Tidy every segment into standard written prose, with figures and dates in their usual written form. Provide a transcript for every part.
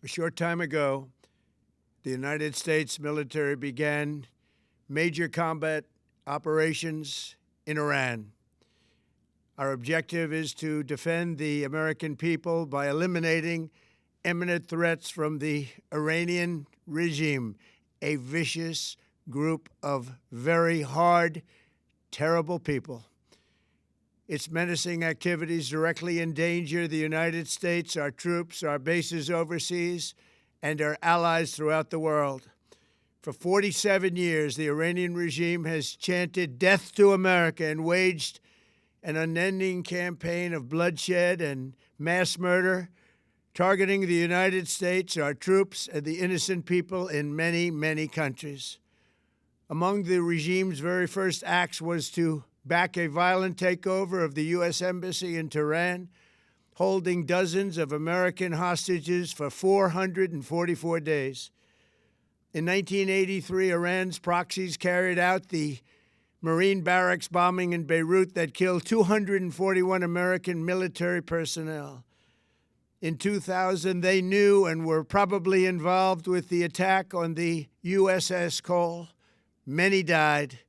A short time ago, the United States military began major combat operations in Iran. Our objective is to defend the American people by eliminating imminent threats from the Iranian regime, a vicious group of very hard, terrible people. Its menacing activities directly endanger the United States, our troops, our bases overseas, and our allies throughout the world. For 47 years, the Iranian regime has chanted death to America and waged an unending campaign of bloodshed and mass murder, targeting the United States, our troops, and the innocent people in many, many countries. Among the regime's very first acts was to back a violent takeover of the U.S. Embassy in Tehran, holding dozens of American hostages for 444 days. In 1983, Iran's proxies carried out the Marine barracks bombing in Beirut that killed 241 American military personnel. In 2000, they knew and were probably involved with the attack on the USS Cole. Many died.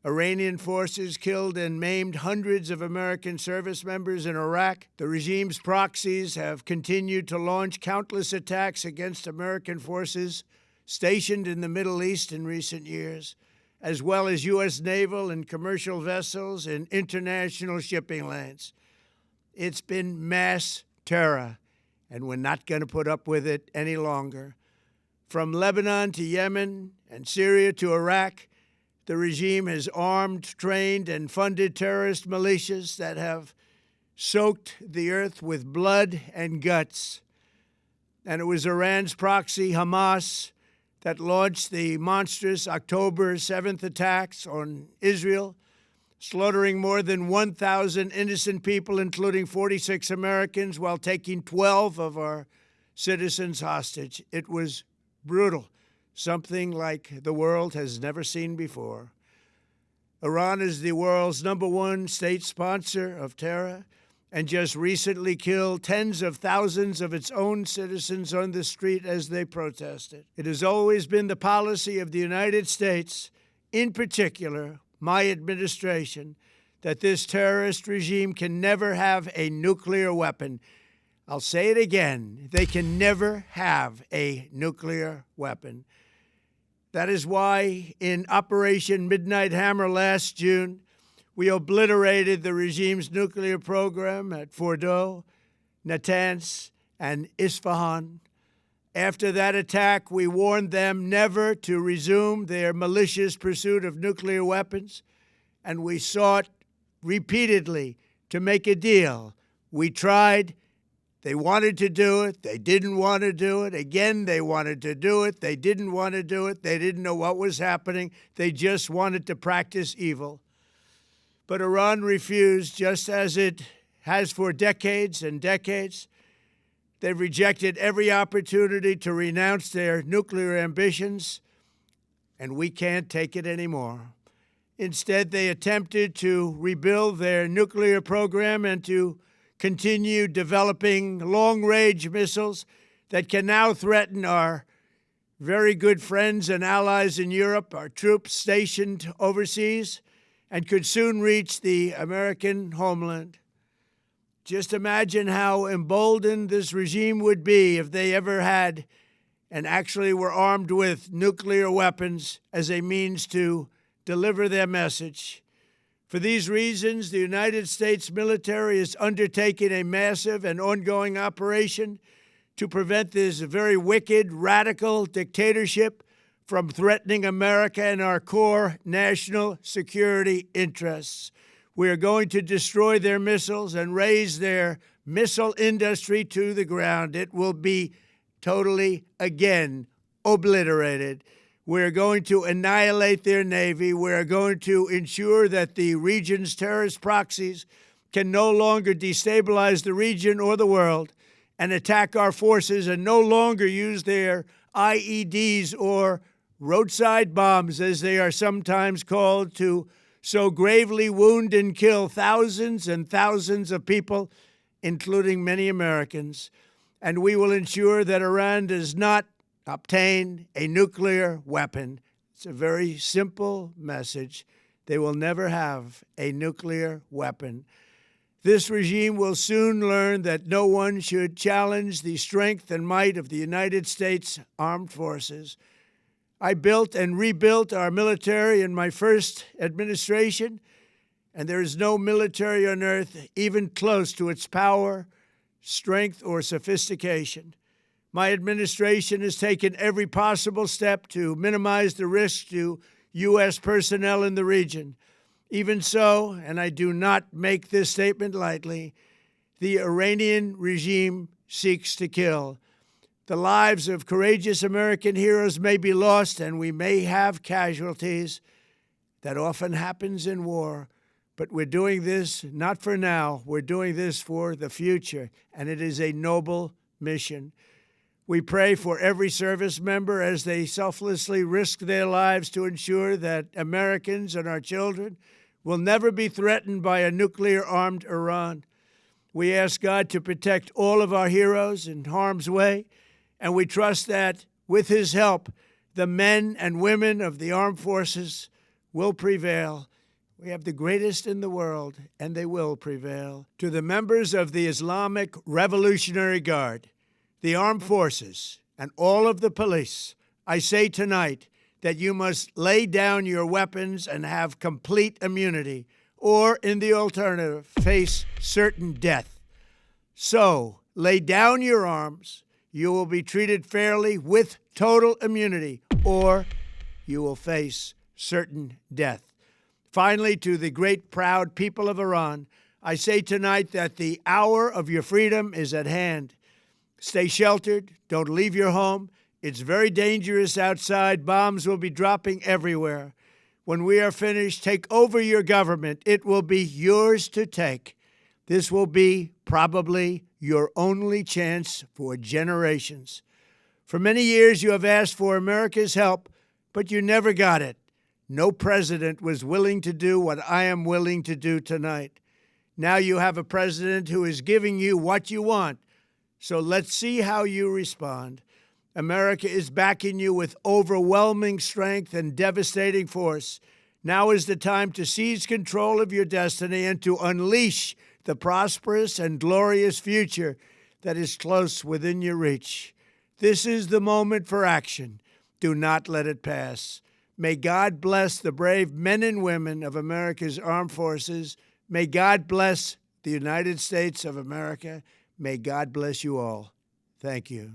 Iranian forces killed and maimed hundreds of American service members in Iraq. The regime's proxies have continued to launch countless attacks against American forces stationed in the Middle East in recent years, as well as U.S. naval and commercial vessels in international shipping lanes. It's been mass terror, and we're not going to put up with it any longer. From Lebanon to Yemen and Syria to Iraq, the regime has armed, trained, and funded terrorist militias that have soaked the earth with blood and guts. And it was Iran's proxy, Hamas, that launched the monstrous October 7th attacks on Israel, slaughtering more than 1,000 innocent people, including 46 Americans, while taking 12 of our citizens hostage. It was brutal, something like the world has never seen before. Iran is the world's #1 state sponsor of terror and just recently killed tens of thousands of its own citizens on the street as they protested. It has always been the policy of the United States, in particular, my administration, that this terrorist regime can never have a nuclear weapon. I'll say it again, they can never have a nuclear weapon. That is why in Operation Midnight Hammer last June, we obliterated the regime's nuclear program at Fordow, Natanz, and Isfahan. After that attack, we warned them never to resume their malicious pursuit of nuclear weapons, and we sought repeatedly to make a deal. We tried. They wanted to do it. They didn't want to do it. Again, they wanted to do it. They didn't want to do it. They didn't know what was happening. They just wanted to practice evil. But Iran refused, just as it has for decades and decades. They've rejected every opportunity to renounce their nuclear ambitions, and we can't take it anymore. Instead, they attempted to rebuild their nuclear program and to continue developing long-range missiles that can now threaten our very good friends and allies in Europe, our troops stationed overseas, and could soon reach the American homeland. Just imagine how emboldened this regime would be if they ever had and actually were armed with nuclear weapons as a means to deliver their message. For these reasons, the United States military is undertaking a massive and ongoing operation to prevent this very wicked, radical dictatorship from threatening America and our core national security interests. We are going to destroy their missiles and raise their missile industry to the ground. It will be totally, again, obliterated. We're going to annihilate their Navy. We're going to ensure that the region's terrorist proxies can no longer destabilize the region or the world and attack our forces and no longer use their IEDs or roadside bombs, as they are sometimes called, to so gravely wound and kill thousands and thousands of people, including many Americans. and we will ensure that Iran does not obtain a nuclear weapon. It's a very simple message. They will never have a nuclear weapon. This regime will soon learn that no one should challenge the strength and might of the United States Armed Forces. I built and rebuilt our military in my first administration, and there is no military on earth even close to its power, strength, or sophistication. My administration has taken every possible step to minimize the risk to U.S. personnel in the region. Even so, and I do not make this statement lightly, the Iranian regime seeks to kill. The lives of courageous American heroes may be lost, and we may have casualties. That often happens in war. But we're doing this not for now. We're doing this for the future, and it is a noble mission. We pray for every service member as they selflessly risk their lives to ensure that Americans and our children will never be threatened by a nuclear-armed Iran. We ask God to protect all of our heroes in harm's way, and we trust that, with His help, the men and women of the armed forces will prevail. We have the greatest in the world, and they will prevail. To the members of the Islamic Revolutionary Guard, the armed forces, and all of the police, I say tonight that you must lay down your weapons and have complete immunity, or, in the alternative, face certain death. So, lay down your arms. You will be treated fairly with total immunity, or you will face certain death. Finally, to the great, proud people of Iran, I say tonight that the hour of your freedom is at hand. Stay sheltered. Don't leave your home. It's very dangerous outside. Bombs will be dropping everywhere. When we are finished, take over your government. It will be yours to take. This will be probably your only chance for generations. For many years, you have asked for America's help, but you never got it. No president was willing to do what I am willing to do tonight. Now you have a president who is giving you what you want. So let's see how you respond. America is backing you with overwhelming strength and devastating force. Now is the time to seize control of your destiny and to unleash the prosperous and glorious future that is close within your reach. This is the moment for action. Do not let it pass. May God bless the brave men and women of America's armed forces. May God bless the United States of America. May God bless you all. Thank you.